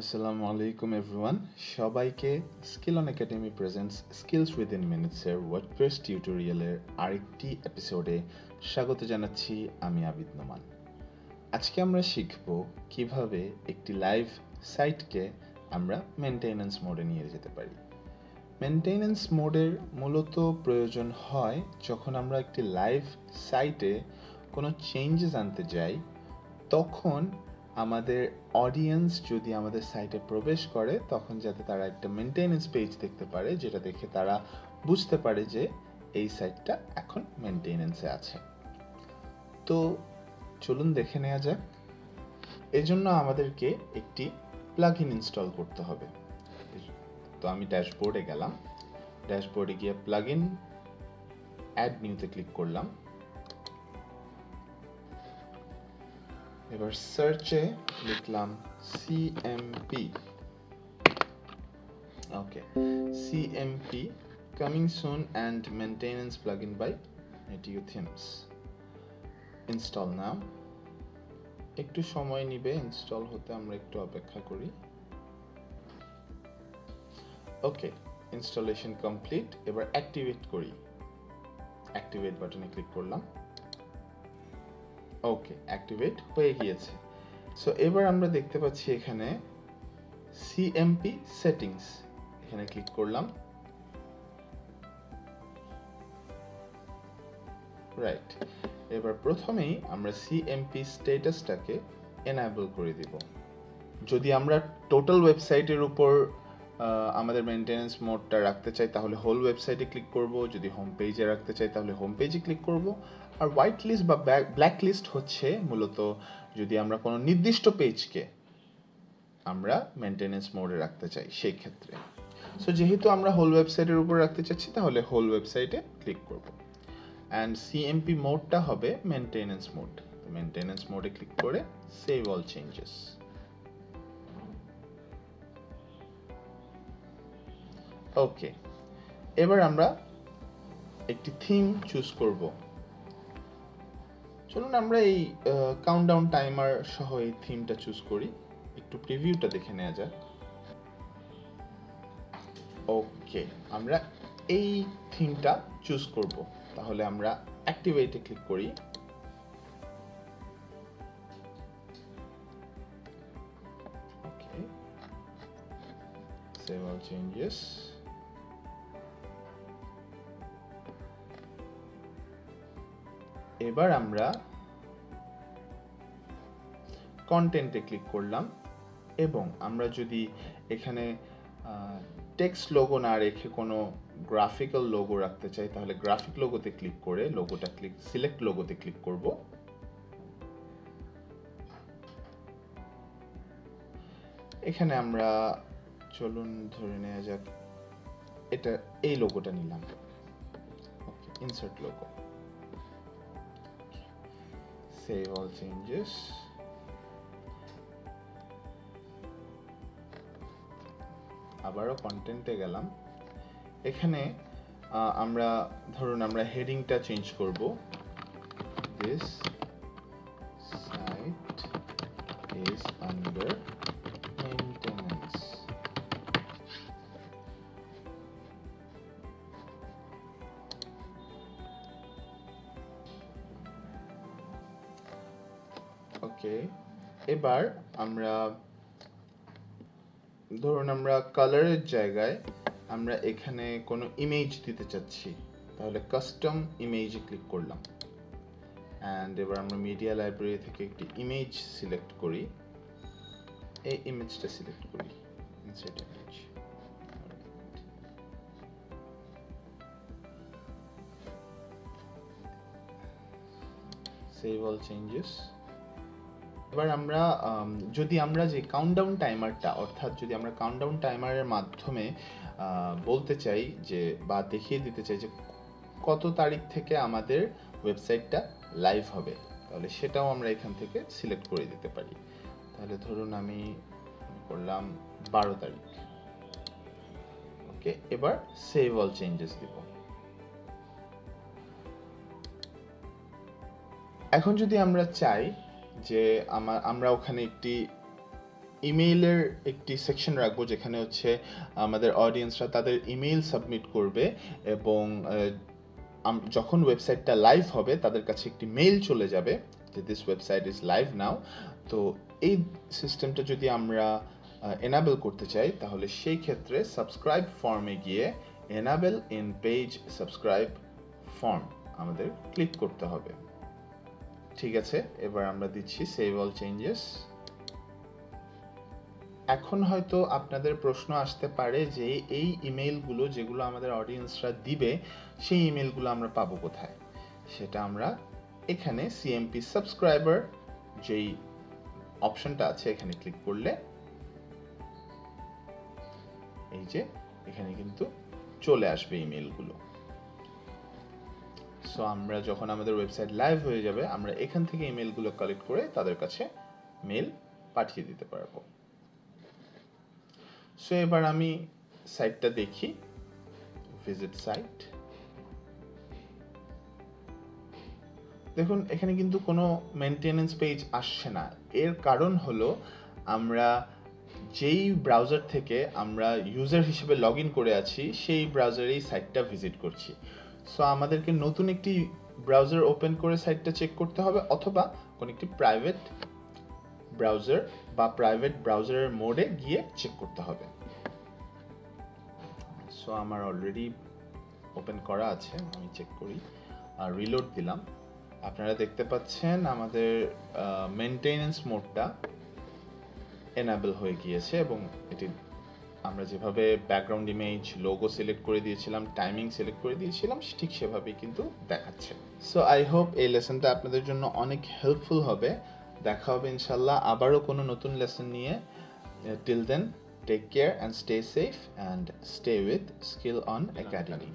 আসসালামু আলাইকুম এভরিওয়ান, সবাইকে skill on academy presents skills within মিনিটসের ওয়ার্ডপ্রেস টিউটোরিয়ালের আরেকটি এপিসোডে স্বাগত জানাচ্ছি। আমি আবিদ নোমান। আজকে আমরা শিখব কিভাবে একটি লাইভ সাইটকে আমরা মেনটেনেন্স মোডে নিয়ে যেতে পারি। মেনটেনেন্স মোডের মূলত প্রয়োজন হয় যখন আমরা একটি লাইভ সাইটে কোনো চেঞ্জেস আনতে যাই, তখন আমাদের অডিয়েন্স যদি আমাদের সাইটে প্রবেশ করে তখন যাতে তারা একটা মেনটেনেন্স পেজ দেখতে পারে, যেটা দেখে তারা বুঝতে পারে যে এই সাইটটা এখন মেনটেনেন্সে আছে। তো চলুন দেখে নেওয়া যাক। এজন্য আমাদেরকে একটি প্লাগইন ইনস্টল করতে হবে। তো আমি ড্যাশবোর্ডে গেলাম, ড্যাশবোর্ডে গিয়ে প্লাগইন অ্যাড নিউতে ক্লিক করলাম। এবার সার্চে লিখলাম CMP. Okay, CMP coming soon and maintenance plugin by Niteo themes. Install now. একটু সময় নিবে ইনস্টল হতে, আমরা একটু অপেক্ষা করি। Okay, installation complete. এবার অ্যাক্টিভেট করি। অ্যাক্টিভেট বাটনে ক্লিক করলাম। ওকে, অ্যাক্টিভেট হয়ে গিয়েছে। সো এবার আমরা দেখতে পাচ্ছি এখানে সিএমপি সেটিংস, এখানে ক্লিক করলাম। রাইট, এবার প্রথমেই আমরা সিএমপি স্ট্যাটাসটাকে এনাবল করে দিব। যদি আমরা টোটাল ওয়েবসাইটের উপর আমাদের মেনটেনেন্স মোডটা রাখতে চাই তাহলে হোল ওয়েবসাইটে ক্লিক করব, যদি হোম পেজে রাখতে চাই তাহলে হোম পেজে ক্লিক করব। আর হোয়াইট লিস্ট বা ব্ল্যাক লিস্ট হচ্ছে মূলত যদি আমরা কোনো নির্দিষ্ট পেজকে আমরা মেনটেনেন্স মোডে রাখতে চাই সেই ক্ষেত্রে। সো যেহেতু আমরা হোল ওয়েবসাইটের উপর রাখতে চাচ্ছি তাহলে হোল ওয়েবসাইটে ক্লিক করব। অ্যান্ড সিএমপি মোডটা হবে মেনটেনেন্স মোড। মেনটেনেন্স মোডে ক্লিক করে সেভ অল চেঞ্জেস। ওকে, এবার আমরা একটি থিম চুজ করব। চলুন আমরা এই কাউন্টডাউন টাইমার সহ এই থিমটা চুজ করি। একটু প্রিভিউটা দেখে নেওয়া যাক। ওকে, আমরা এই থিমটা চুজ করব। তাহলে আমরা অ্যাক্টিভেটে ক্লিক করি। ওকে, সেভ অল চেঞ্জেস। এবার আমরা কন্টেন্টে ক্লিক করলাম এবং আমরা যদি এখানে টেক্সট লোগো না রেখে কোনো গ্রাফিক্যাল লোগো রাখতে চাই তাহলে গ্রাফিক লোগোতে ক্লিক করে সিলেক্ট লোগোতে ক্লিক করব। এখানে আমরা চলুন ধরে নেওয়া যাক এটা, এই লোগোটা নিলাম। Okay, insert logo, save all changes. আবারও কন্টেন্টে গেলাম। এখানে আমরা ধরুন আমরা হেডিংটা চেঞ্জ করব, this site is under maintenance. Okay, এবার আমরা ধরুন আমরা কালারের জায়গায় আমরা এখানে কোনো ইমেজ দিতে চাচ্ছি, তাহলে কাস্টম ইমেজে ক্লিক করলাম। অ্যান্ড এবার আমরা মিডিয়া লাইব্রেরি থেকে একটি ইমেজ সিলেক্ট করি। এই ইমেজটা সিলেক্ট করি, insert image. Save all changes. এবার আমরা যদি আমরা যে কাউন্টডাউন টাইমারটা, অর্থাৎ যদি আমরা কাউন্টডাউন টাইমারের মাধ্যমে বলতে চাই যে বা দেখিয়ে দিতে চাই যে কত তারিখ থেকে আমাদের ওয়েবসাইটটা লাইভ হবে, তাহলে সেটাও আমরা এখান থেকে সিলেক্ট করে দিতে পারি। তাহলে ধরুন আমি করলাম 12 তারিখ। ওকে, এবার সেভ অল চেঞ্জেস দিব। এখন যদি আমরা চাই যে আমরা ওখানে একটি ইমেইলের একটি সেকশন রাখবো যেখানে হচ্ছে আমাদের অডিয়েন্সরা তাদের ইমেইল সাবমিট করবে এবং যখন ওয়েবসাইটটা লাইভ হবে তাদের কাছে একটি মেইল চলে যাবে যে দিস ওয়েবসাইট ইজ লাইভ নাও। তো এই সিস্টেমটা যদি আমরা এনাবেল করতে চাই তাহলে সেই ক্ষেত্রে সাবস্ক্রাইব ফর্মে গিয়ে enable in page subscribe form আমাদের ক্লিক করতে হবে। ঠিক আছে, এবার আমরা দিচ্ছি সেভ অল চেঞ্জেস। এখন হয়তো আপনাদের প্রশ্ন আসতে পারে যে এই ইমেইলগুলো যেগুলো আমাদের অডিয়েন্সরা দিবে সেই ইমেইলগুলো আমরা পাবো কোথায়? সেটা আমরা এখানে সিএমপি সাবস্ক্রাইবার যেই অপশনটা আছে এখানে ক্লিক করলে এই যে এখানে কিন্তু চলে আসবে ইমেইলগুলো। সো আমরা যখন আমাদের ওয়েবসাইট লাইভ হয়ে যাবে আমরা এখান থেকে ইমেইলগুলো কালেক্ট করে তাদের কাছে মেইল পাঠিয়ে দিতে পারবো। সো এবার আমি সাইটটা দেখি, ভিজিট সাইট। দেখুন এখানে কিন্তু কোনো মেইনটেনেন্স পেজ আসছে না। এর কারণ হলো আমরা যেই ব্রাউজার থেকে আমরা ইউজার হিসেবে লগ ইন করে আছি সেই ব্রাউজারেই সাইটটা ভিজিট করছি। সো আমাদেরকে নতুন একটি ব্রাউজার ওপেন করে সাইটটা চেক করতে হবে অথবা কোনো একটি প্রাইভেট ব্রাউজার বা প্রাইভেট ব্রাউজারের মোডে গিয়ে চেক করতে হবে। সো আমার অলরেডি ওপেন করা আছে, আমি চেক করি আর রিলোড দিলাম। আপনারা দেখতে পাচ্ছেন আমাদের মেইনটেনেন্স মোডটা এনাবেল হয়ে গিয়েছে এবং এটি আমরা যেভাবে ব্যাকগ্রাউন্ড ইমেজ লোগো সিলেক্ট করে দিয়েছিলাম, টাইমিং সিলেক্ট করে দিয়েছিলাম ঠিক সেভাবেই কিন্তু দেখাচ্ছে। সো আই হোপ এই লেসনটা আপনাদের জন্য অনেক হেল্পফুল হবে। দেখা হবে ইনশাল্লাহ আবারও কোনো নতুন লেসন নিয়ে। Till then, take care and stay safe and stay with Skill on academy.